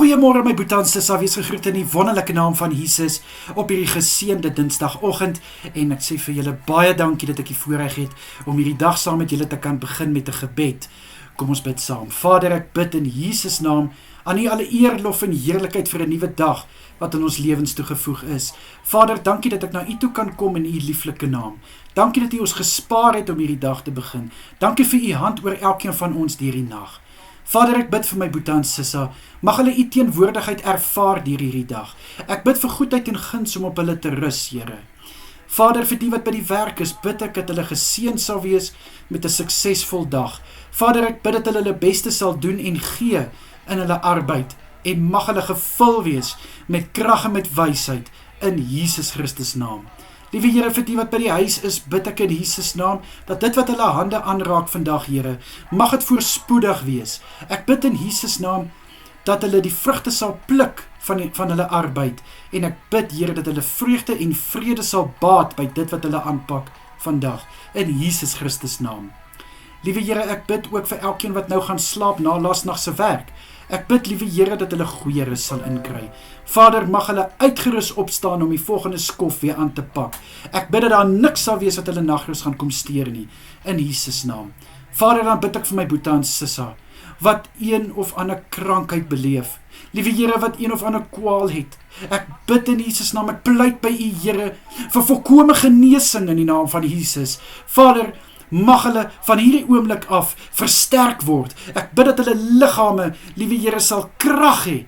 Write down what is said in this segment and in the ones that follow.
Goeiemôre my boetie en sissa, wees gegroet in die wonderlike naam van Jesus op hierdie geseënde Dinsdagoggend en ek sê vir julle baie dankie dat ek die voorreg het om hierdie dag saam met julle te kan begin met 'n gebed. Kom ons bid saam. Vader, ek bid in Jesus naam aan U alle eer, lof en heerlikheid vir 'n nuwe dag wat in ons lewens toegevoeg is. Vader, dankie dat ek na U toe kan kom in U lieflike naam. Dankie dat U ons gespaar het om hierdie dag te begin. Dankie vir U hand oor elkeen van ons deur die nag. Vader, ek bid vir my boetie en sissa, mag hulle U teenwoordigheid ervaar deur hierdie dag. Ek bid vir goedheid en guns om op hulle te rus, Here. Vader, vir die wat by die werk is, bid ek dat hulle geseën sal wees met 'n suksesvol dag. Vader, ek bid dat hulle hulle beste sal doen en gee in hulle arbeid en mag hulle gevul wees met krag en met wysheid in Jesus Christus naam. Liewe Here, vir die wat by die huis is, bid ek in Jesus naam, dat dit wat hulle hande aanraak vandag, Here, mag het voorspoedig wees. Ek bid in Jesus naam, dat hulle die vrugte sal pluk van hulle arbeid, en ek bid, Here, dat hulle vreugde en vrede sal baat by dit wat hulle aanpak vandag, in Jesus Christus naam. Liewe Here, ek bid ook vir elkeen wat nou gaan slaap na laasnag se werk. Ek bid, liewe Here, dat hulle goeie rus sal inkry. Vader, mag hulle uitgerus opstaan om die volgende skof weer aan te pak. Ek bid dat daar niks sal wees wat hulle nagrus gaan kom steur nie, in Jesus naam. Vader, dan bid ek vir my boetie en sissa, wat een of ander krankheid beleef. Liewe Here, wat een of ander kwaal het. Ek bid in Jesus naam, ek pleit by U, Here, vir volkome genesing in die naam van Jesus. Vader, mag hulle van hierdie oomblik af versterk word. Ek bid dat hulle liggame, liewe Here, sal krag hê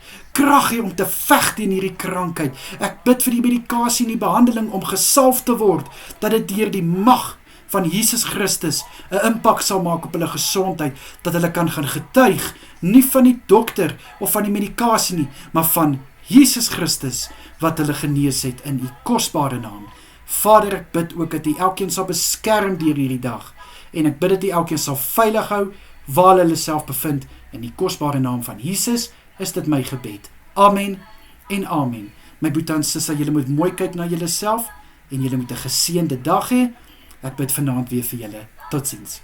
om te veg teen hierdie krankheid. Ek bid vir die medikasie en die behandeling om gesalf te word, dat dit deur die mag van Jesus Christus 'n impak sal maak op hulle gesondheid, dat hulle kan gaan getuig, nie van die dokter of van die medikasie nie, maar van Jesus Christus, wat hulle genees het in U kosbare naam. Vader, ek bid ook dat U elkeen sal beskerm deur hierdie dag, en ek bid dat U elkeen sal veilig hou, waar hulle self bevind, in die kosbare naam van Jesus, is dit my gebed. Amen en amen. My boetie en sissa, julle moet mooi kyk na julle self, en julle moet 'n geseënde dag hê. Ek bid vanaand weer vir julle. Totsiens.